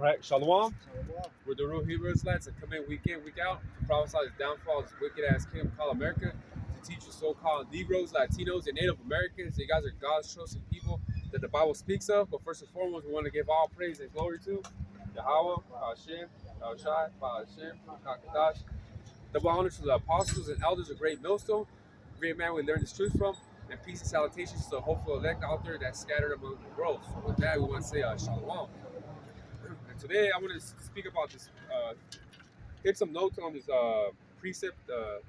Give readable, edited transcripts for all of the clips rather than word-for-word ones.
Right, Shalom. Shalom. We're the real Hebrews lads that come in week out to prophesy the downfall of this wicked ass kingdom called America, to teach the so-called Negroes, Latinos, and Native Americans. You guys are God's chosen people that the Bible speaks of. But first and foremost, we want to give all praise and glory to Yahweh, Hashem, Shai, Hashem, Kakadash. Double honor to the apostles and elders of Great Millstone, great man we learned this truth from, and peace and salutations to the hopeful elect out there that's scattered among the world. So with that, we want to say Shalom. And today I want to speak about this, hit some notes on this precept,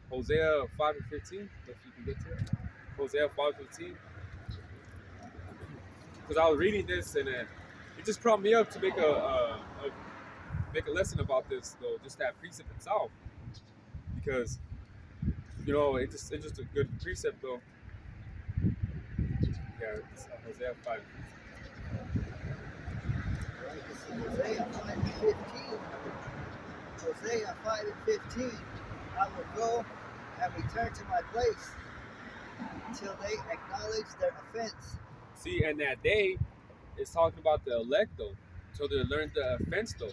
Hosea 5 and 15, if you can get to it. Hosea 5:15. Because I was reading this and it just prompted me up to make make a lesson about this, though, just that precept itself. Because, you know, it's just a good precept, though. Yeah, it's Hosea 5. Hosea 5 and 15. Hosea 5 and 15. I will go and return to my place until they acknowledge their offense. See, and that day is talking about the elect, though, until they learned the offense, though.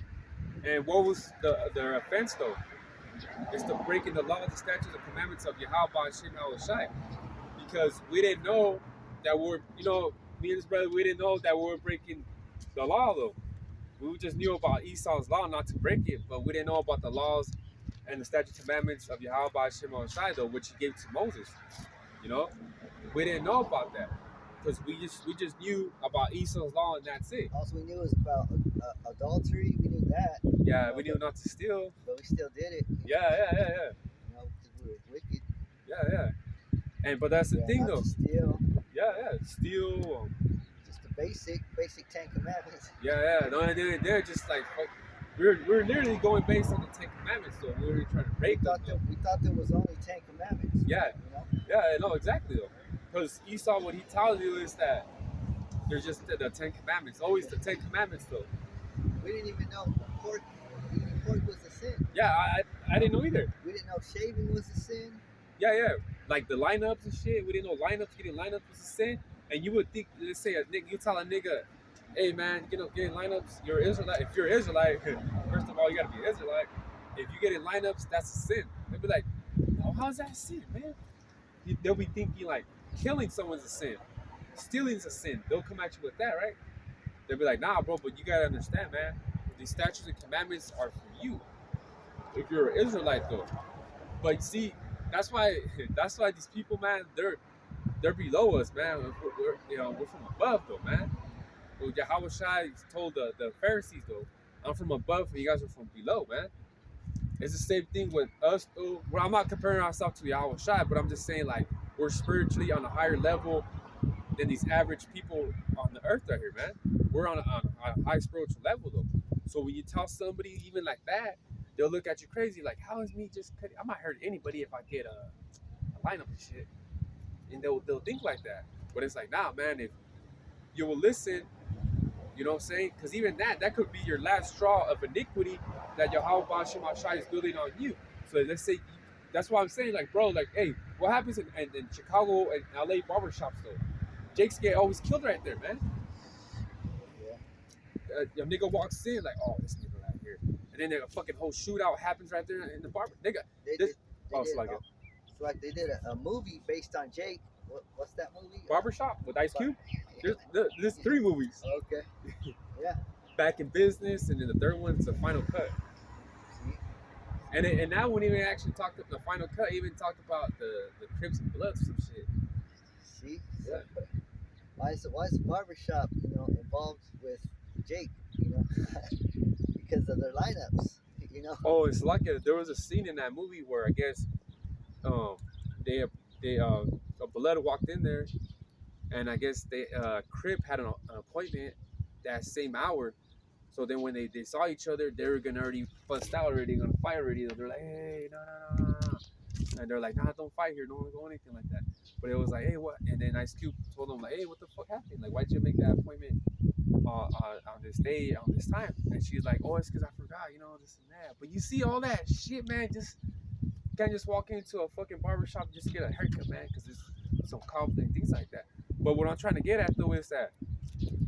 And what was their offense, though? It's the breaking the law, the statutes, and commandments of Yahweh Hashem Shai. Because we didn't know that we're, you know, me and his brother, we didn't know that we were breaking the law, though. We just knew about Esau's law, not to break it, but we didn't know about the laws and the statute commandments of Yahweh Hashem Shai, though, which he gave to Moses. You know, we didn't know about that because we just knew about Esau's law, and that's it. Also, we knew it was about adultery. We knew that. Yeah, we knew not to steal. But we still did it. Yeah. You know, because we were wicked. Yeah. And but that's the thing, not though. To steal. Yeah. Steal. Just the basic 10 commandments. Yeah. No, they're just like we're literally going based on the 10 commandments, so we were trying to break them. We thought there was only 10 commandments. Yeah. You know? Yeah. No, exactly though. Because Esau, what he tells you is that there's just the 10 commandments. Always the 10 commandments, though. We didn't even know pork was a sin. Yeah, I didn't know either. We didn't know shaving was a sin. Yeah. Like the lineups and shit. We didn't know getting lineups was a sin. And you would think, let's say you tell a nigga, hey man, you know, getting lineups, you're an Israelite. If you're an Israelite, first of all, you gotta be an Israelite. If you get in lineups, that's a sin. They'll be like, no, how's that a sin, man? They'll be thinking like killing someone's a sin. Stealing's a sin. They'll come at you with that, right? They'll be like, nah, bro, but you gotta understand, man. These statutes and commandments are for you. If you're an Israelite, though. But see, that's why these people, man, they're below us, man. We're from above, though, man. Well, Yahweh Shai told the Pharisees, though, I'm from above, and you guys are from below, man. It's the same thing with us, though. Well, I'm not comparing ourselves to Yahweh Shai, but I'm just saying, like, we're spiritually on a higher level than these average people on the earth right here, man. We're on a high spiritual level, though. So when you tell somebody even like that, they'll look at you crazy, like, how is me just cutting? I might hurt anybody if I get a lineup and shit. And they'll think like that. But it's like, nah, man, if you will listen, you know what I'm saying? Because even that could be your last straw of iniquity that Yahweh Shema Shai is building on you. So let's say, that's why I'm saying, like, bro, like, hey, what happens in Chicago and LA barbershops, though? Jakes get always killed right there, man. A nigga walks in, like, oh, this nigga right here. And then a fucking whole shootout happens right there in the barber. Nigga. It's like they did a movie based on Jake. What's that movie? Barbershop with Ice Cube. There's 3 movies. Okay. Yeah. Back in Business, and then the third one's the Final Cut. And that one even actually talked about the Final Cut. Even talked about the Crips and Bloods, some shit. See. Yeah. Why is the barbershop, you know, involved with Jake? You know, because of their lineups. You know. Oh, it's like there was a scene in that movie where I guess a Blood walked in there, and I guess Crip had an appointment that same hour. So then when they saw each other, they were gonna already bust out already, gonna fight already. They're like, hey, no. And they're like, nah, don't fight here, don't go anything like that. But it was like, hey, what? And then Ice Cube told them like, hey, what the fuck happened? Like, why'd you make that appointment on this day, on this time? And she's like, oh, it's because I forgot, you know, this and that. But you see all that shit, man, you can't just walk into a fucking barbershop and just get a haircut, man, because it's some conflict, things like that. But what I'm trying to get at, though, is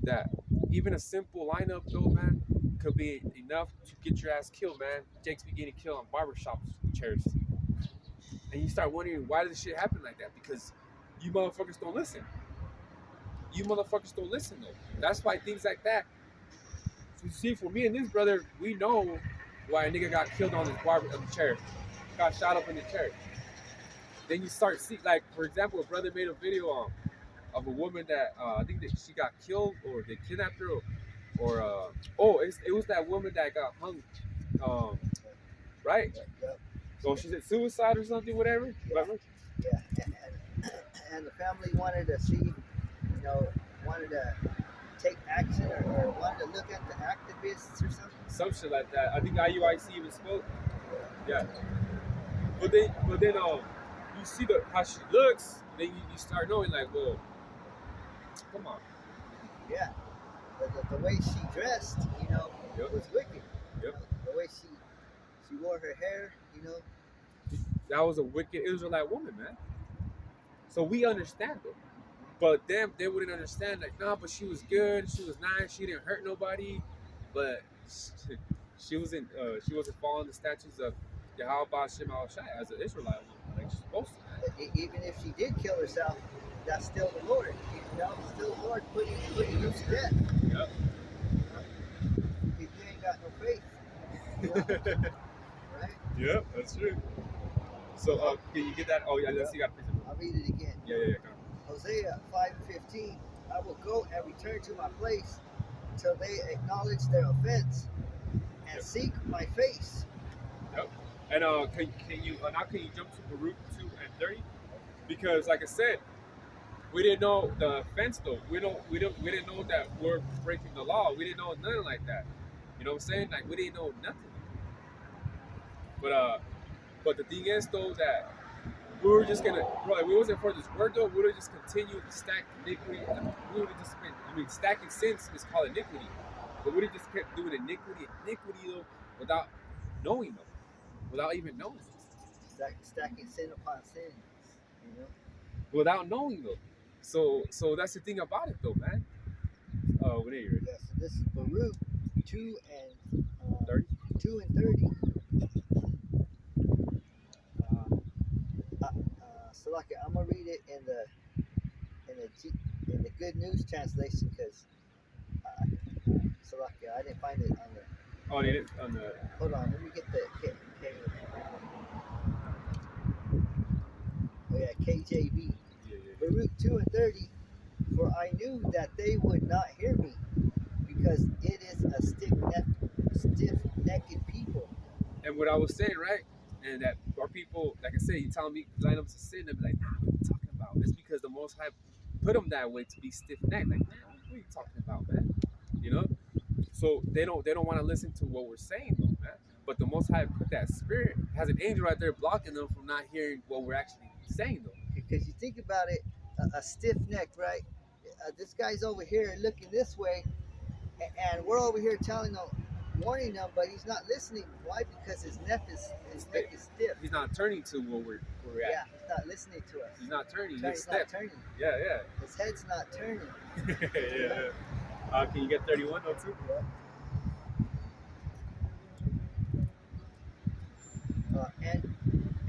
that even a simple lineup, though, man, could be enough to get your ass killed, man. Jake's be getting killed on barbershop chairs. And you start wondering, why does this shit happen like that? Because you motherfuckers don't listen. You motherfuckers don't listen, though. That's why things like that. You see, for me and this brother, we know why a nigga got killed on the chair. Got shot up in the chair. Then you start see, like, for example, a brother made a video of a woman that I think that she got killed or they kidnapped her, it was that woman that got hung, right? Yep. So she said suicide or something, whatever. Yeah. Yeah. And the family wanted to see, wanted to take action or wanted to look at the activists or something. Some shit like that. I think IUIC even spoke. Yeah. But then you see how she looks, then you start knowing like, well, come on. Yeah. The way she dressed, Yep. was wicked. Yep. The way she wore her hair, That was a wicked Israelite woman, man. So we understand it. But them, they wouldn't understand, like, nah, but she was good, she was nice, she didn't hurt nobody, but she wasn't following the statutes of Yahweh Shema Shai as an Israelite woman, like she's supposed to. Even if she did kill herself, that's still the Lord. Still the Lord putting you to death. Yep. If you ain't got no faith. Right? Yep, that's true. So, can you get that? Oh, yeah, let's see, got a picture. I'll read it again. Yeah. HOSEA 5:15. I will go and return to my place till they acknowledge their offense and seek my face. Yep. And can you jump to Baruch 2 and 30? Because like I said, we didn't know the offense though. We didn't know that we're breaking the law. We didn't know nothing like that. You know what I'm saying? Like we didn't know nothing. But the thing is though that we were just gonna, bro, if we wasn't for this word though, we would have just continued to stack iniquity. We would have just been, stacking sins is called iniquity. But we would have just kept doing iniquity though, without knowing them. Without even knowing. Stacking sin upon sin, Without knowing though. So that's the thing about it though, man. What are you ready? Yeah, so this is Baruch 2 and 30. 2 and 30. So like I'm gonna read it in the Good News translation because so like I didn't find it on the. Oh, they did on the. Hold on, let me get the Oh yeah, KJV. Yeah. Baruch 2 and 30. For I knew that they would not hear me, because it is a stiff-necked people. And what I was saying, right? And that our people, like I said, you telling me line up to sin, and be like, nah, what are you talking about? It's because the Most High put them that way to be stiff-necked. Like, man, what are you talking about, man? You know? So they don't want to listen to what we're saying, though, man. But the Most High put that spirit, has an angel right there blocking them from not hearing what we're actually saying, though. Because you think about it, a stiff-neck, right? This guy's over here looking this way, and we're over here warning him, but he's not listening. Why? Because his neck is stiff. He's not turning to where we're at. Yeah, he's not listening to us. He's not turning. He's not turning. Yeah. His head's not turning. Yeah. Can you get 31 or 2?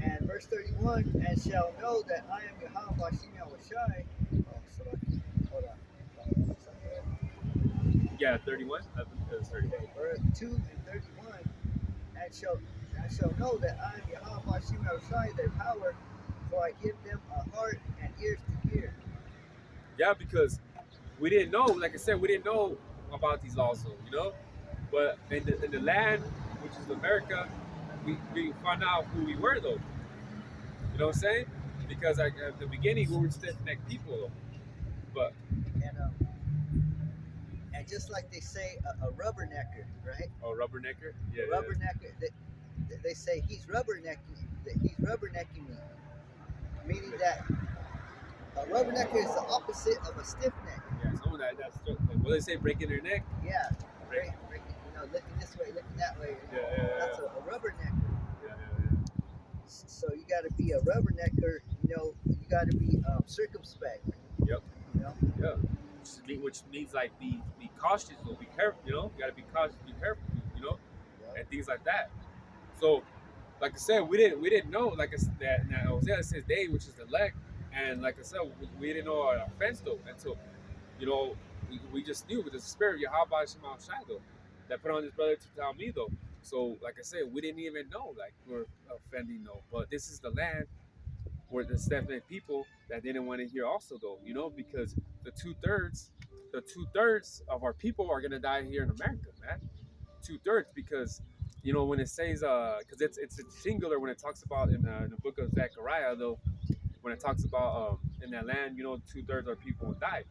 And verse 31, and shall know that I am Yahweh Shai. Hold on. Yeah, 31. I think it was 31. Okay, verse 2 and 31, and shall know that I am Yahweh Shai, their power, for I give them a heart and ears to hear. Yeah, because we didn't know, like I said, we didn't know about these laws, But in the land, which is America, we found out who we were, though. You know what I'm saying? Because at the beginning, we were stiff-necked people, though. But and just like they say, a rubbernecker, right? Oh, rubbernecker? Yeah. Rubbernecker. They say he's rubbernecking me, meaning that a rubbernecker is the opposite of a stiff neck. Yeah, someone that's what they say, breaking their neck. Yeah, breaking, looking this way, looking that way. Yeah. That's a rubbernecker. Yeah. So you got to be a rubbernecker. You got to be circumspect. Yep. Yeah. which means like be cautious or be careful. You know, you gotta be cautious, be careful. You know, Yeah. and things like that. So, like I said, we didn't know like that now Hosea says they, which is the elect, and like I said, we didn't know our offense though until we just knew with the spirit Yahweh Shema Shiloh that put on his brother to tell me though. So like I said, we didn't even know like we're offending though. But this is the land where there's definitely people that didn't want to hear also though, because the two thirds of our people are gonna die here in America, man. Two-thirds because when it says because it's singular when it talks about in the book of Zechariah though, when it talks about in that land, two-thirds of people will die.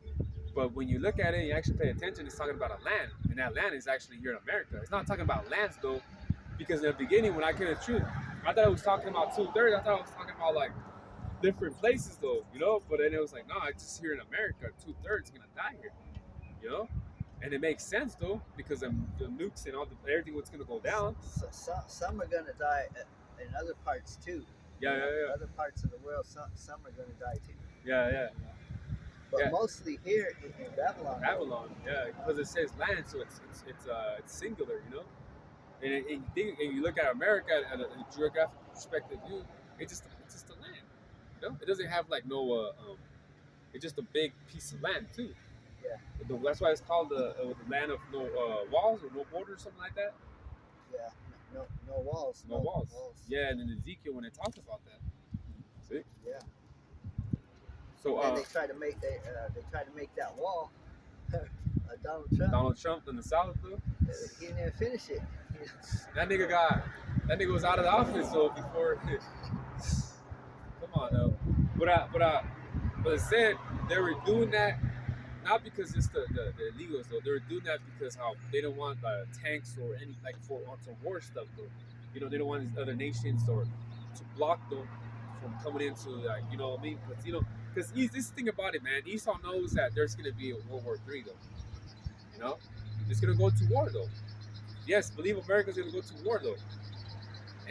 But when you look at it and you actually pay attention, it's talking about a land, and that land is actually here in America. It's not talking about lands though, because in the beginning when I came to the truth, I thought it was talking about two-thirds. I thought it was talking about like different places though, but then it was like, no, it's just here in America. Two-thirds gonna die here, you know. And it makes sense though, because the nukes and everything what's gonna go down. Some are gonna die in other parts too. Yeah, yeah. Other parts of the world, some are gonna die too. Yeah. But mostly here in Babylon. Babylon, yeah, because it says land, so it's singular, And you look at America at a geographic perspective view, it's just a land, It doesn't have like no it's just a big piece of land too. Yeah. That's why it's called the land of no walls or no borders, something like that. Yeah. No walls. No walls. Yeah, and in Ezekiel when it talks about that. See? Yeah. So and they try to make that wall. Donald Trump in the South though. He didn't even finish it. That nigga was out of the office though before. Come on though. But it said they were doing that not because it's the illegals though. They were doing that because how they don't want tanks or any like for war stuff though. They don't want these other nations or to block them from coming into like what I mean. Because this thing about it, man. Esau knows that there's gonna be a World War III though. It's gonna go to war though. Yes, believe America's gonna go to war though,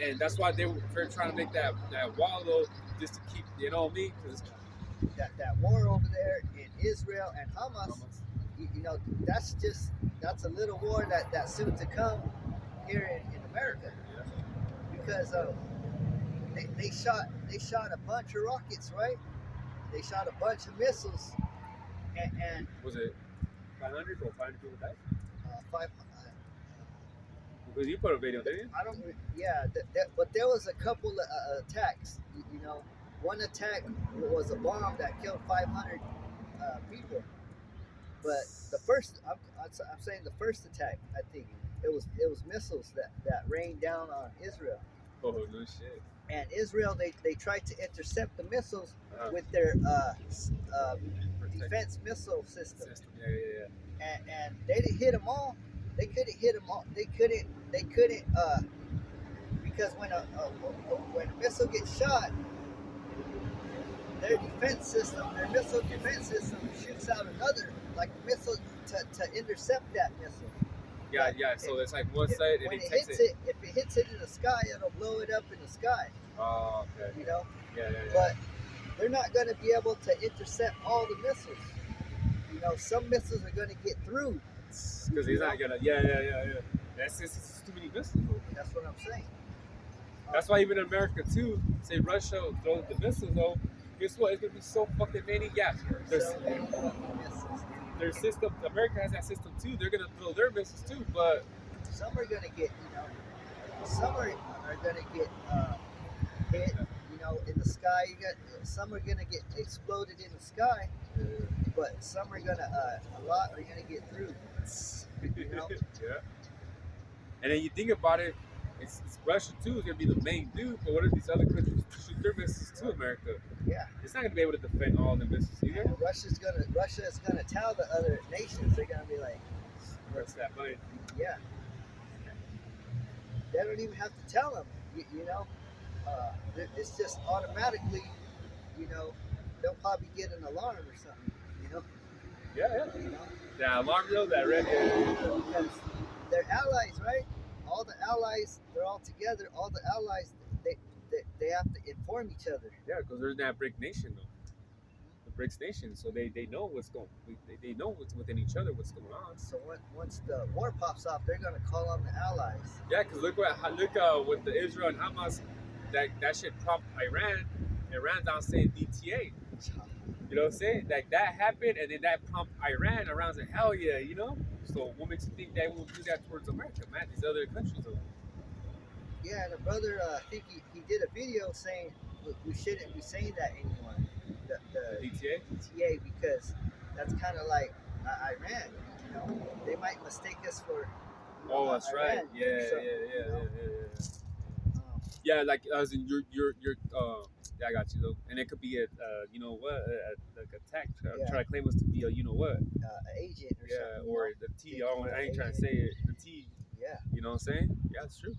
and that's why they're trying to make that wall though, just to keep what I mean. Because that war over there in Israel and Hamas. That's a little war that's soon to come here in America. Yeah. Because they shot a bunch of rockets, right? They shot a bunch of missiles, and was it 500 or 500 people died? 500. Because you put a video, didn't you? I don't. Yeah, but there was a couple of attacks. One attack was a bomb that killed 500 people. But the first, I'm saying the first attack, I think it was missiles that rained down on Israel. Oh no shit! And Israel, they tried to intercept the missiles with their defense missile system. Yeah. And they didn't hit them all. They couldn't hit them all. They couldn't because when a missile gets shot, their missile defense system shoots out another like missile to intercept that missile. Yeah. So it's like one side and it takes it. If it hits it in the sky, it'll blow it up in the sky. Oh, okay. Yeah. But they're not going to be able to intercept all the missiles. Some missiles are going to get through. Because he's not gonna. Yeah. That's just too many missiles. That's what I'm saying. That's why even in America too, say Russia throws the missiles though. Guess what? It's gonna be so fucking many. Yeah. Their system. America has that system too. They're gonna throw their missiles too, but some are gonna get. Some are gonna get hit. In the sky. Some are gonna get exploded in the sky. But some are gonna, a lot are gonna get through. Yeah. And then you think about it, it's Russia too is gonna be the main dude. But what if these other countries shoot their missiles to America? Yeah. It's not gonna be able to defend all the missiles either. And Russia is gonna tell the other nations. They're gonna be like, "What's that money?" Yeah. They don't even have to tell them. It's just automatically. They'll probably get an alarm or something. Yeah. That alarm bill, that red. Because they're allies, right? All the allies, they're all together. All the allies, they have to inform each other. Yeah, because there's that BRIC nation though. The BRICS nations, so they know what's going. They know what's within each other, what's going on. So once the war pops off, they're gonna call on the allies. Yeah, because look with the Israel and Hamas, that shit prompt Iran. Iran's out saying DTA. You know what I'm saying? Like that happened, and then that prompted Iran. Iran's like, hell yeah, you know. So what makes you think they will do that towards America, man? These other countries, though. Yeah, and a brother, I think he did a video saying we shouldn't be saying that anymore. The DTA. DTA, because that's kind of like Iran. You know, they might mistake us for. Oh, that's Iran. right. Yeah, So, yeah. Yeah, like as in your yeah, I got you though, and it could be a you know what, like attack, try to claim us to be a you know what, an agent or something. or the T. I ain't trying to say it, the T. Yeah. You know what I'm saying? Yeah, it's true.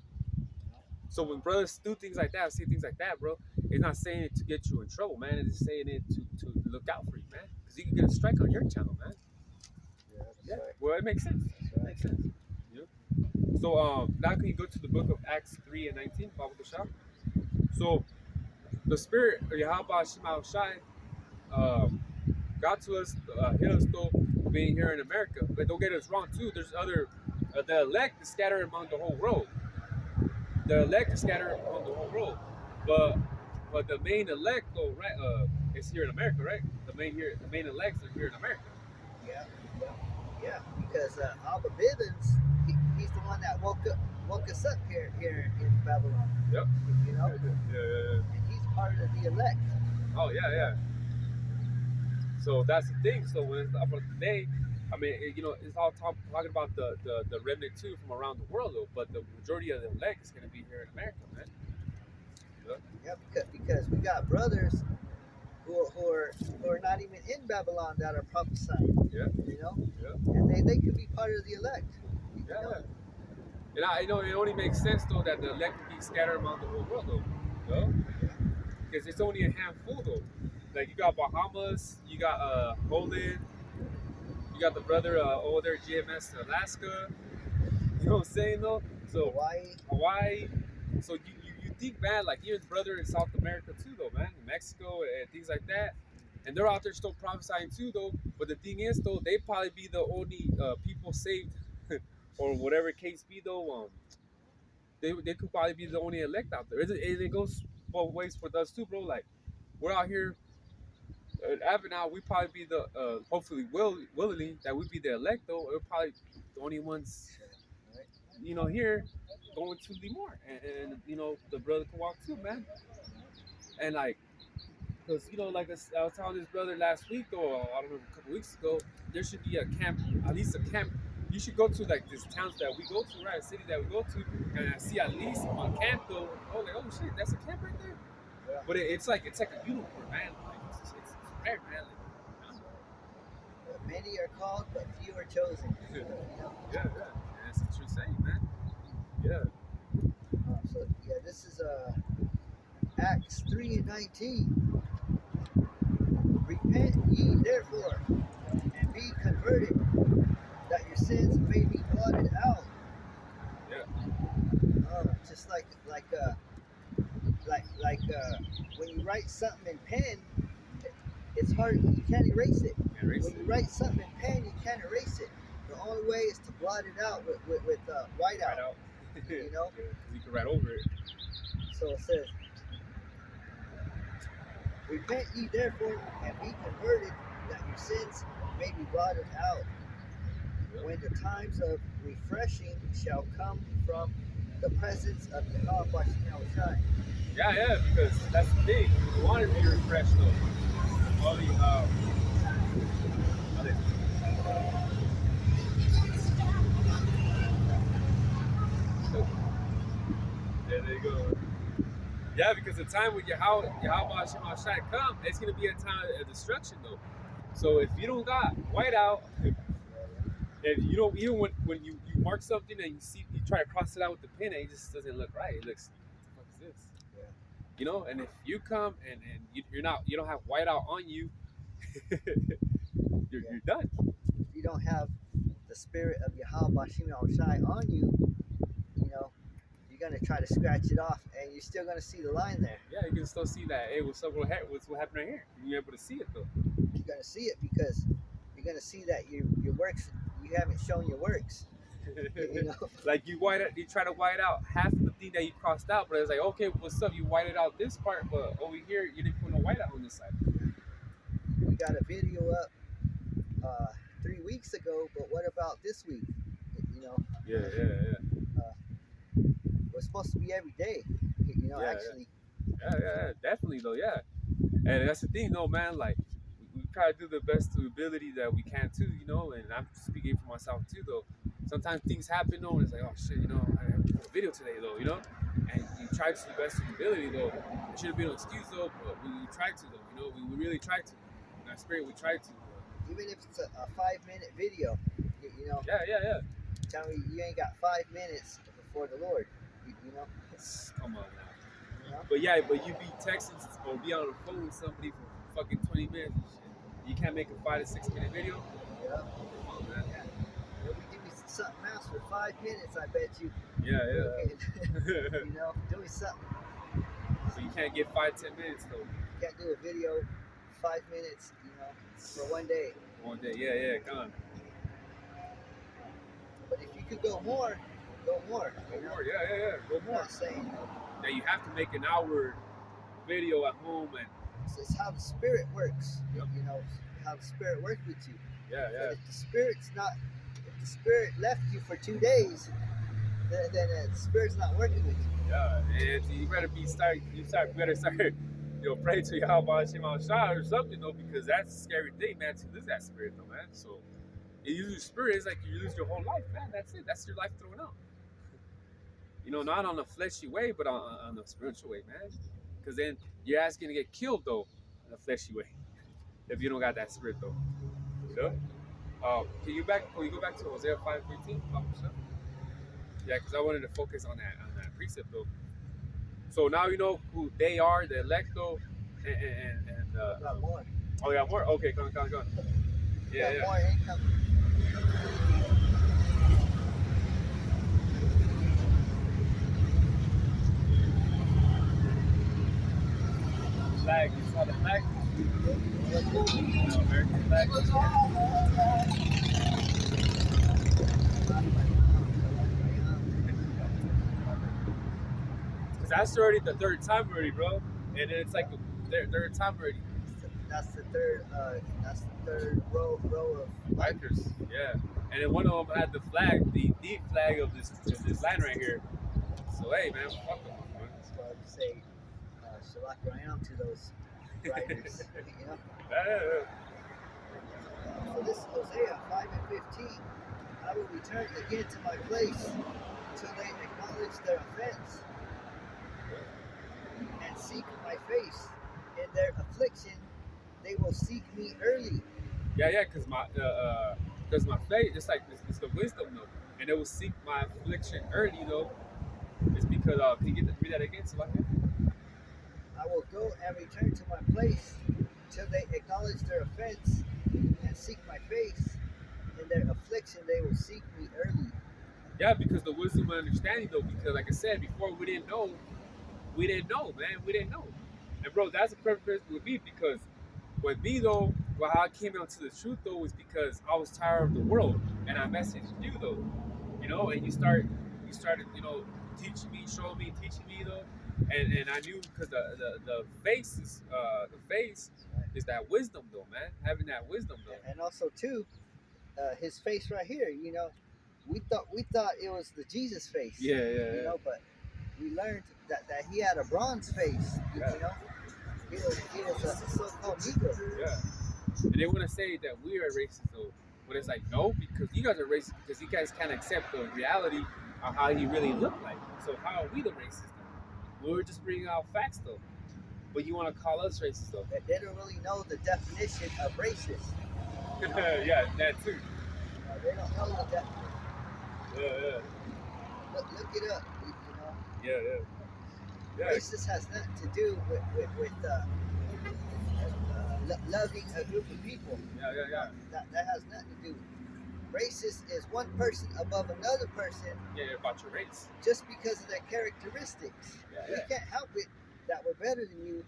So when brothers do things like that, say things like that, bro, it's not saying it to get you in trouble, man. It's just saying it to look out for you, man, because you can get a strike on your channel, man. Yeah. Right. Well, it makes sense. It makes sense. Yeah. So now can you go to the book of Acts 3 and 19, Bible Shah? So the Spirit of Yahweh Shema Shai got to us, hit us though, being here in America. But don't get us wrong too. There's other, the elect is scattered among the whole world. The elect is scattered among the whole world. But the main elect though, right? Is here in America, right? The main elects are here in America. Yeah. Because Abba Bivens, he's the one that woke us up here in Babylon. Yep. You know. Yeah. And he's part of the elect. Oh yeah. So that's the thing. So when it's up on today, I mean, you know, it's all talking about the remnant too from around the world, though. But the majority of the elect is going to be here in America, man. Yeah, because we got brothers who are not even in Babylon that are prophesying. Yeah. You know. Yeah. And they could be part of the elect. Yeah. And I know it only makes sense though that the elect would be scattered among the whole world, though. You know? Because it's only a handful, though. Like you got Bahamas, you got Poland, you got the brother over there, GMS Alaska. You know what I'm saying though? So Hawaii. So you think, man, like even brother in South America too, though, man, Mexico and things like that, and they're out there still prophesying too, though. But the thing is, though, they probably be the only people saved, or whatever case be, though. They could probably be the only elect out there. It goes both ways for us too, bro. Like we're out here. Now we probably be the hopefully willingly that we be the elect, though. We're probably the only ones, you know, here going to Limor, and you know the brother can walk too, man. And like, because you know, like I was telling this brother last week, though, I don't know, a couple weeks ago, there should be a camp, at least a camp. You should go to like these towns that we go to, right? Cities that we go to, and I see at least one camp, though. Oh, like, oh shit, that's a camp right there. Yeah. But it's like a uniform, man. Like, it's rare, man. Like, many are called, but few are chosen. You know? Yeah, that's a true saying, man. Yeah. So yeah, this is Acts 3 and 19. Repent ye therefore, and be converted, that your sins may be blotted out. Yeah. Just like when you write something in pen, it's hard. You can't erase it. When you write something in pen, you can't erase it. The only way is to blot it out with whiteout. You know. You can write over it. So it says, repent ye therefore and be converted, that your sins may be blotted out, when the times of refreshing shall come from the presence of Yahweh Shai. Yeah, because that's the thing. You want to be refreshed, though. All the there you go. Yeah, because the time when Yahweh Shai come, it's gonna be a time of destruction, though. So if you don't got whiteout, and you don't, even when you mark something and you try to cross it out with the pen, and it just doesn't look right. It looks, what the fuck is this? Yeah. You know, and if you come and you don't have whiteout on you, you're done. If you don't have the spirit of Yahweh Shai on you, you know, you're gonna try to scratch it off, and you're still gonna see the line there. Yeah, you can still see that. Hey, what's up? What's what happened right here? You're able to see it though. You're gonna see it because you're gonna see that your works, you haven't shown your works. You know, Like you try to white out half of the thing that you crossed out, but it's like, okay, what's up? You whited out this part, but over here you didn't put no white out on this side. we got a video up 3 weeks ago, but what about this week? You know, Yeah. we're supposed to be every day. You know, Yeah, actually. Yeah, definitely though, yeah. And that's the thing, though, man. Like, we try to do the best to the ability that we can too, you know. And I'm speaking for myself too, though. Sometimes things happen, though, and it's like, oh shit, you know, I have to put a video today, though, you know. And you try to the best of your ability, though. There shouldn't be no excuse, though, but we try to, though, you know. We really try to. In our spirit, we try to. Even if it's a 5-minute video, you know. Yeah. Tell me you ain't got 5 minutes before the Lord. You know. Come on now. You know? But you be texting or be on the phone with somebody for fucking 20 minutes and shit. You can't make a 5 to 6 minute video. Yeah. Come on, man. Yeah. If we give me something else for 5 minutes, I bet you. Yeah. You know, doing something. So you can't get 5-10 minutes though. You can't do a video 5 minutes, you know, for one day. One day, yeah, come on. But if you could go more, go more. Go more, yeah. Go I'm more. not saying Now you have to make an hour video at home and it's how the spirit works. Yep. You know, how the spirit works with you. yeah. But if the spirit left you for 2 days, then the spirit's not working with you. Yeah, and you better better start, you know, pray to Yahweh Shema Shah or something though, because that's a scary thing, man, to lose that spirit though, man. So you lose your spirit, it's like you lose your whole life, man. That's it. That's your life thrown out. You know, not on a fleshy way, but on a spiritual way, man. Because then you're asking to get killed though, in a fleshy way, if you don't got that spirit though. You know? Can you go back to Hosea 5:15? Yeah, because I wanted to focus on that precept though. So now you know who they are, the elect though, and Got more. oh yeah, more. Okay, go on. Yeah. More income. Flag, you saw the flag? No, American flag. Cause that's already the third time already, bro. And then it's like the third time already. That's the third row of Bikers, yeah. And then one of them had the flag, the flag of this line right here. So hey, man, fuck them, man. So I would say Shalak Rayam to those riders, you know. Yeah. So this is Hosea 5:15. I will return again to my place till they acknowledge their offense and seek my face. In their affliction, they will seek me early. Yeah, cause my faith, just like it's the wisdom though, and it will seek my affliction early though. It's because can you read that again, so like I will go and return to my place till they acknowledge their offense and seek my face. In their affliction, they will seek me early. Yeah, because the wisdom and understanding though, because like I said before, we didn't know, man, we didn't know. And bro, that's a perfect person with me because with me though, well, how I came out to the truth though was because I was tired of the world, and I messaged you though, you know, and you started, you know, teaching me, showing me, teaching me though, and I knew because the face is that wisdom though, man, having that wisdom though. And also too, his face right here. You know, we thought it was the Jesus face. Yeah. You know, but we learned that he had a bronze face. Yeah. You know, he was a so-called Negro. Yeah. And they want to say that we are racist though, but it's like no, because you guys are racist because you guys can't accept the reality of how he really looked like. So how are we the racists then? We were just bringing out facts though, but you want to call us racist though? They don't really know the definition of racist. Yeah, that too. They don't know the definition. Yeah. Look it up. You know. Yeah. Racist has nothing to do with loving a group of people. Yeah. That has nothing to do. Racist is one person above another person. Yeah, about your race. Just because of their characteristics. Yeah. We can't help it that we're better than you.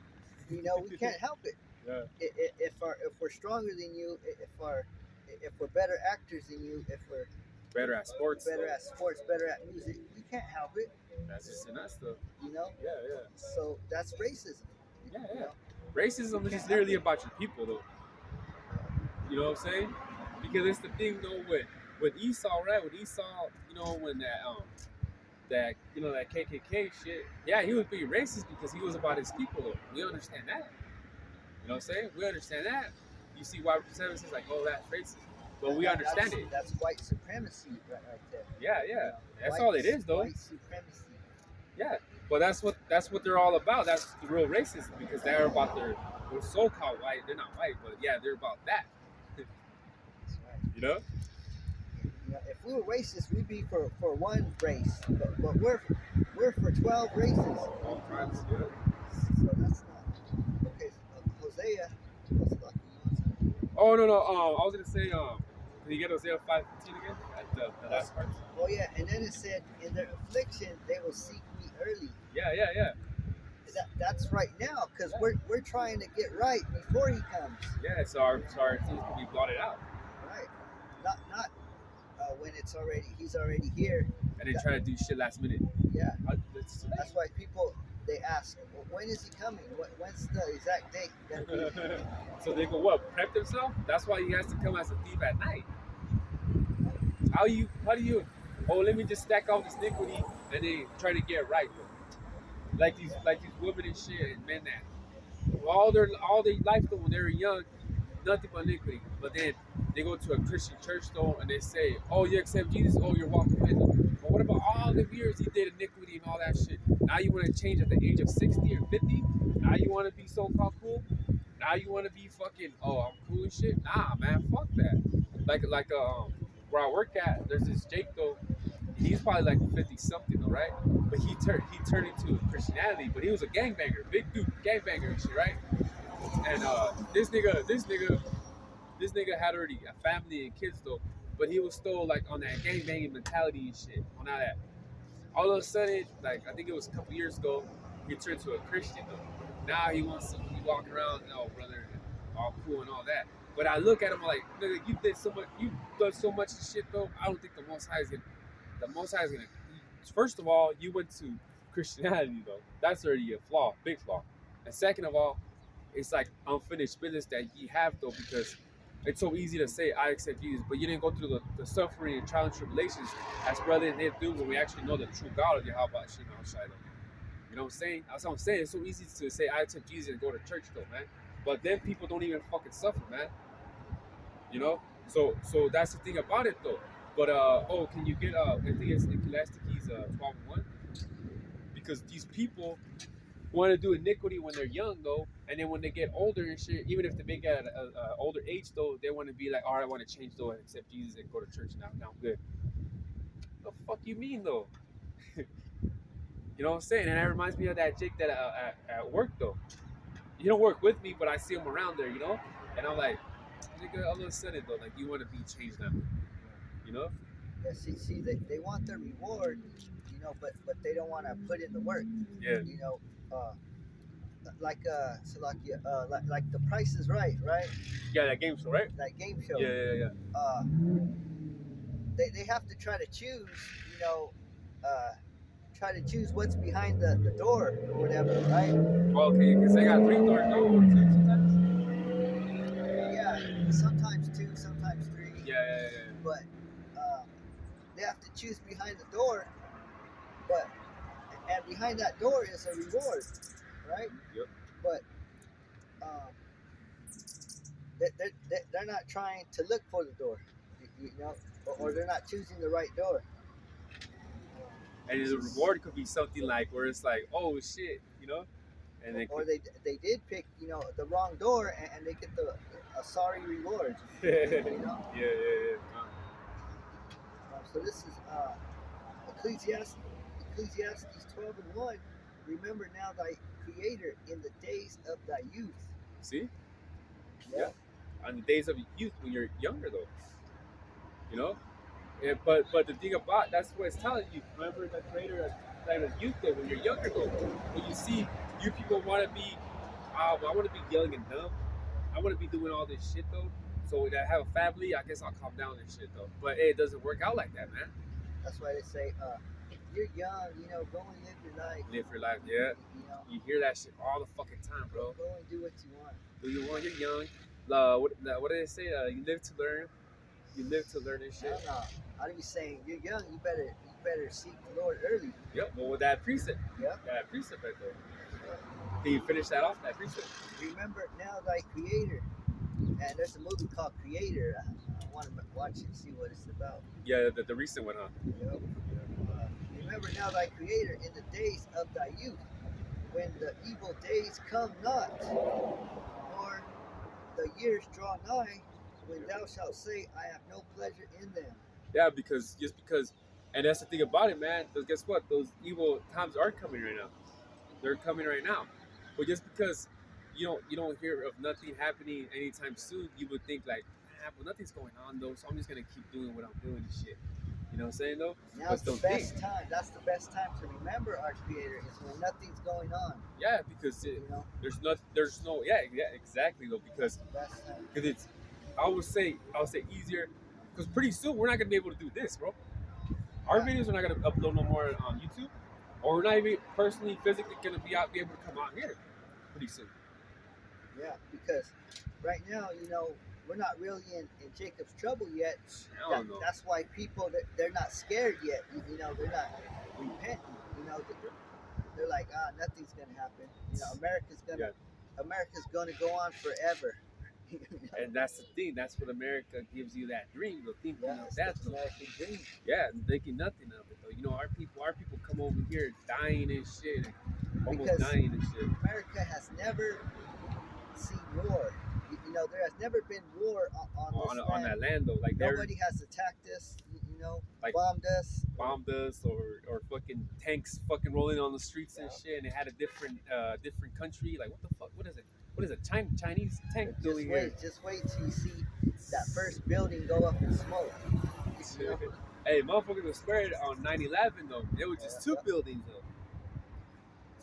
You know, we can't help it. Yeah. If we're stronger than you, if we're better actors than you, if we're Better at sports. better Though. at sports, better at music, we can't help it. That's just in us, though. You know. Yeah, yeah. So that's racism. Yeah, You yeah. know? Racism is just literally about your people, though. You know what I'm saying? Because it's the thing, though, with Esau, right? With Esau, you know, when that that KKK shit. Yeah, he was being racist because he was about his people, though. We understand that. You know what I'm saying? We understand that. You see why Seven says like, oh, that's racist, but we understand it. That's white supremacy, right there. Yeah, yeah. You know, That's all it is, though. White supremacy. Yeah, but that's what they're all about. That's the real racism because they're about their so-called white. They're not white, but yeah, they're about that. That's right. You know? You know, if we were racist, we'd be for one race, but we're for 12 races. All tribes. Yeah. So that's not okay. Hosea. What's lucky? Oh no. I was gonna say can you get Hosea 5:15 again at the last part? Oh yeah, and then it said, "In their affliction, they will seek me early." Yeah. That's right now, because we're trying to get right before he comes. Yeah, so our sins can be blotted out. Right. Not when he's already here. And they try to do shit last minute. Yeah. That's why people they ask, well, when is he coming? When's the exact date gonna be? So they go what? Prep themselves? That's why he has to come as a thief at night. How do you oh, let me just stack all this iniquity and then try to get right, bro. Like these women and shit and men that all their life though when they were young, nothing but iniquity. But then they go to a Christian church though and they say, oh, you accept Jesus, oh, you're walking with him. But what about all the years he did iniquity and all that shit? Now you want to change at the age of 60 or 50? Now you want to be so-called cool? Now you want to be fucking, oh, I'm cool and shit? Nah, man, fuck that. Like where I work at, there's this Jake though. He's probably like 50 something though, right? But he turned into Christianity, but he was a gangbanger, big dude, gangbanger and shit, right? And this nigga had already a family and kids though, but he was still like on that gangbanging mentality and shit, on all that. All of a sudden, like I think it was a couple years ago, he turned to a Christian though. Now he wants to be walking around, oh brother, all cool and all that. But I look at him like, nigga, you've done so much shit though. I don't think the Most High is gonna. First of all, you went to Christianity though. That's already a flaw, big flaw. And second of all, it's like unfinished business that ye have though, because it's so easy to say I accept Jesus, but you didn't go through the suffering and trial and tribulations as brother and they do when we actually know the true God of Yahweh Shem outside of. You know what I'm saying? That's what I'm saying. It's so easy to say I accept Jesus and go to church though, man. But then people don't even fucking suffer, man. You know? So that's the thing about it though. But can you get I think it's Ecclesiastes 12:1? Because these people want to do iniquity when they're young though, and then when they get older and shit, even if they make it at an older age though, they want to be like, all right, I want to change though and accept Jesus and go to church now. Now I'm good. The fuck you mean though? You know what I'm saying? And that reminds me of that Jake that at work though. He don't work with me, but I see him around there, you know. And I'm like, nigga, all of a sudden though, like you want to be changed now, you know? Yeah, see, they want their reward, you know, but they don't want to put in the work. Yeah. You know, like The Price is Right, right? Yeah, that game show, right? That game show. Yeah. They have to try to choose, you know, try to choose what's behind the door or whatever, right? Well, okay, because they got 3 doors, no, or 2 sometimes. Yeah, sometimes 2, sometimes 3. Yeah. But they have to choose behind the door, and behind that door is a reward, right? Yep. But they're not trying to look for the door, you know, or they're not choosing the right door. And the reward could be something like where it's like, oh shit, you know, and they did pick, you know, the wrong door and they get a sorry reward. You know? Yeah. So this is Ecclesiastes 12:1. Remember now thy Creator in the days of thy youth. See? Yeah. On the days of youth when you're younger though. You know? Yeah, but the thing about that's what it's telling you. Remember the Creator of youth though when you're younger though. When you see you people want to be I want to be young and dumb. I want to be doing all this shit though. So that I have a family, I guess I'll calm down and shit though. But hey, it doesn't work out like that, man. That's why they say, you're young, go and live your life. Live your life, yeah. You hear that shit all the fucking time, bro. Go and do what you want. Do you want? You're young. What did they say? You live to learn. You live to learn this shit. No. I'd be saying, you're young, you better seek the Lord early. Yep. Well, with that precept. Yep. That precept right there. Can you finish that off? That precept. Remember now thy Creator. And there's a movie called Creator. I want to watch it and see what it's about. Yeah, the recent one, huh? Yep. Remember now thy Creator in the days of thy youth, when the evil days come not, nor the years draw nigh, when thou shalt say, I have no pleasure in them. Yeah, because, and that's the thing about it, man. Because guess what? Those evil times are coming right now. They're coming right now. But just because you don't hear of nothing happening anytime soon, you would think like, well, nothing's going on though, so I'm just gonna keep doing what I'm doing and shit. You know what I'm saying though? Now's the best time. That's the best time to remember our Creator is when nothing's going on. Yeah, because there's no exactly though, because it's I would say easier, because pretty soon we're not gonna be able to do this, bro. Our videos are not gonna upload no more on YouTube, or we're not even personally physically gonna be able to come out here pretty soon. Yeah, because right now, we're not really in Jacob's trouble yet. That's why people, they're not scared yet. They're not repenting. They're like, nothing's gonna happen. America's gonna go on forever. And that's the thing. That's what America gives you, that dream. The thing, that's the American dream. Yeah, making nothing of it though. Our people come over here dying and shit, almost dying and shit. America has never seen war. There has never been war on that land though. Like nobody has attacked us. Like bombed us, or fucking tanks fucking rolling on the streets and shit. And it had a different country. Like what the fuck? What is it? What is it? Chinese tank doing here? Just wait till you see that first building go up in smoke. Hey, motherfuckers were scared on 9/11 though. It was just two buildings though.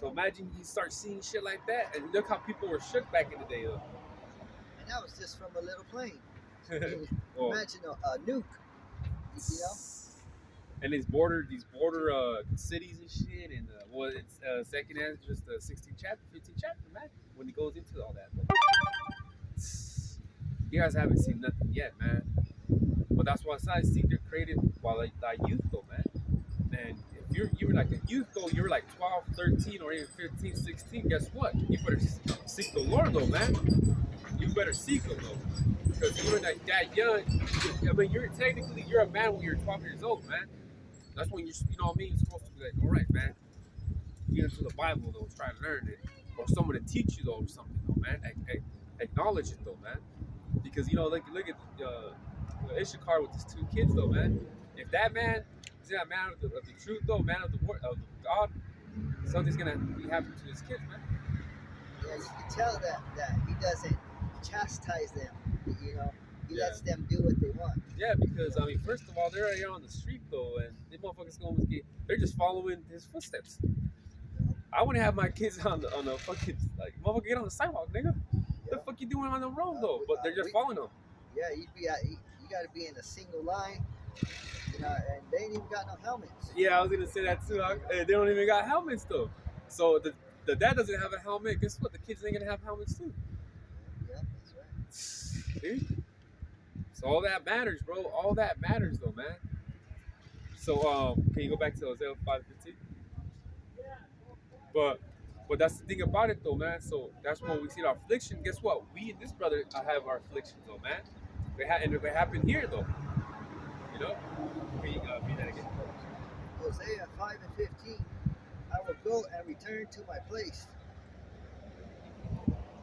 So imagine you start seeing shit like that, and look how people were shook back in the day though. And that was just from a little plane. Imagine a nuke. And these border cities and shit, and it's second as just the 16th chapter, 15th chapter, man. When he goes into all that, you guys haven't seen nothing yet, man. But that's why I see they're created by like youth though, man. And if you're like a youth though, you're like 12, 13, or even 15, 16. Guess what? You better seek the Lord though, man. You better seek Him though. Because you're like that young. I mean, you're a man when you're 12 years old, man. That's when you're supposed to be like, all right, man. Get into the Bible though, try to learn it, or someone to teach you though, or something though, man. Acknowledge it though, man. Because look at Issachar with his two kids though, man. If that man is that man of the truth though, man of the word of God, something's gonna be happening to his kids, man. Yeah, you can tell that he doesn't chastise them. He lets them do what they want. Yeah, because I mean, first of all, they're right here on the street though, and these motherfuckers they're just following his footsteps. I wouldn't have my kids on the fucking motherfucker, get on the sidewalk, nigga. What the fuck you doing on the road though? But they're just following them. Yeah, you got to be in a single line, and they ain't even got no helmets. Yeah, I was gonna say that too. They don't even got helmets though. So the dad doesn't have a helmet. Guess what? The kids ain't gonna have helmets too. Yeah, that's right. See? So all that matters, bro. All that matters though, man. So can you go back to HOSEA 5:15? But that's the thing about it though, man. So that's when we see our affliction. Guess what? We and this brother have our afflictions though, man. And it happened here though. Can you read that again? HOSEA 5:15. I will go and return to my place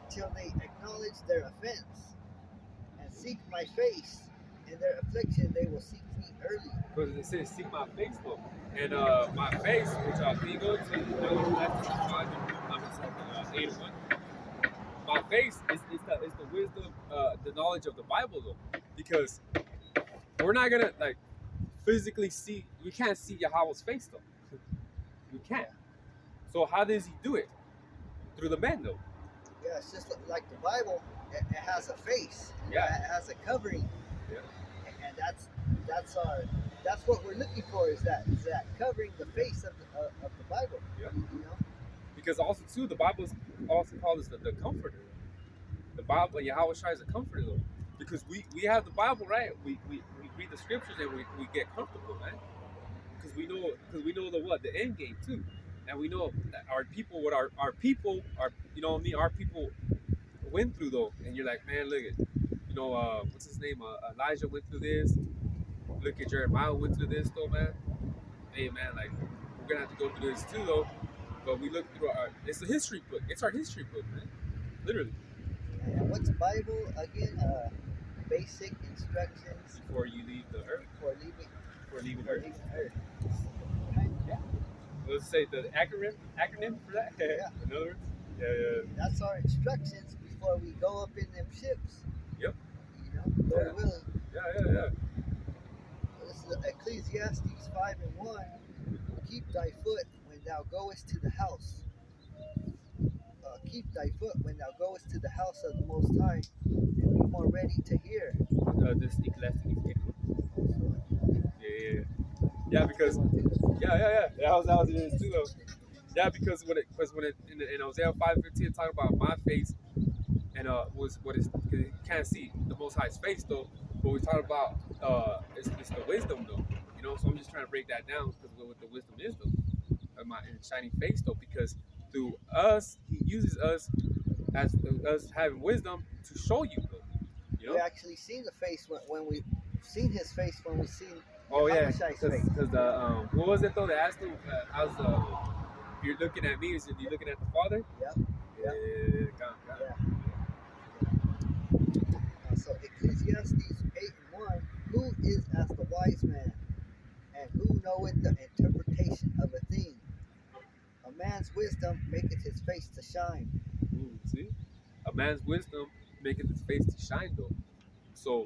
till they acknowledge their offense and seek my face. In their affliction, they will seek me early. Because it says, seek my face, though. And my face, which can you go to 8:1. My face is the wisdom, the knowledge of the Bible, though. Because we're not going to, physically see, we can't see Yahweh's face, though. We can't. So how does he do it? Through the men, though. Yeah, it's just like the Bible. it has a face. Yeah. It has a covering, Yeah. and that's our that's what we're looking for is that covering the face of the Bible. Yeah. You know. Because also too, the Bible is also called as the comforter. The Bible, Yahweh Shai is a comforter though. Because we have the Bible, right? We read the scriptures and we get comfortable, man. Because we know the what the end game too, and we know that our people, what our people, our you know what I mean, our people went through though, and you're like, man, look at, what's his name, Elijah went through this. Look at Jeremiah went through this though, man. Hey, man, like we're gonna have to go through this too though. But we look through our, it's a history book. It's our history book, man. Literally. And what's Bible again? Basic instructions Before you leave the earth. for leaving Before leaving for earth. leaving Earth. Yeah. Let's say the acronym for that. Yeah. In other words. Yeah. That's our instructions before we go up in them ships. Yep. You know, Lord Yeah. willing. Yeah. This is Ecclesiastes 5:1. Keep thy foot when thou goest to the house. Keep thy foot when thou goest to the house of the Most High, and be more ready to hear. This Ecclesiastes. Yeah, because that was it too though. Yeah, because when it in Hosea 5:15 talking about my face and was what is, cause you can't see the Most High's face though, but we talking about it's the wisdom though, So I'm just trying to break that down because what the wisdom is though, my shining face though, because through us He uses us as us having wisdom to show you though, We actually seen the face when we seen his face when we seen Oh yeah, Yahushai's face. because the what was it though? They asked him, "How's if you're looking at me? Is it you looking at the Father?" Yep. Yeah. Got it. So Ecclesiastes 8:1, who is as the wise man, and who knoweth the interpretation of a thing? A man's wisdom maketh his face to shine. See, a man's wisdom maketh his face to shine though. So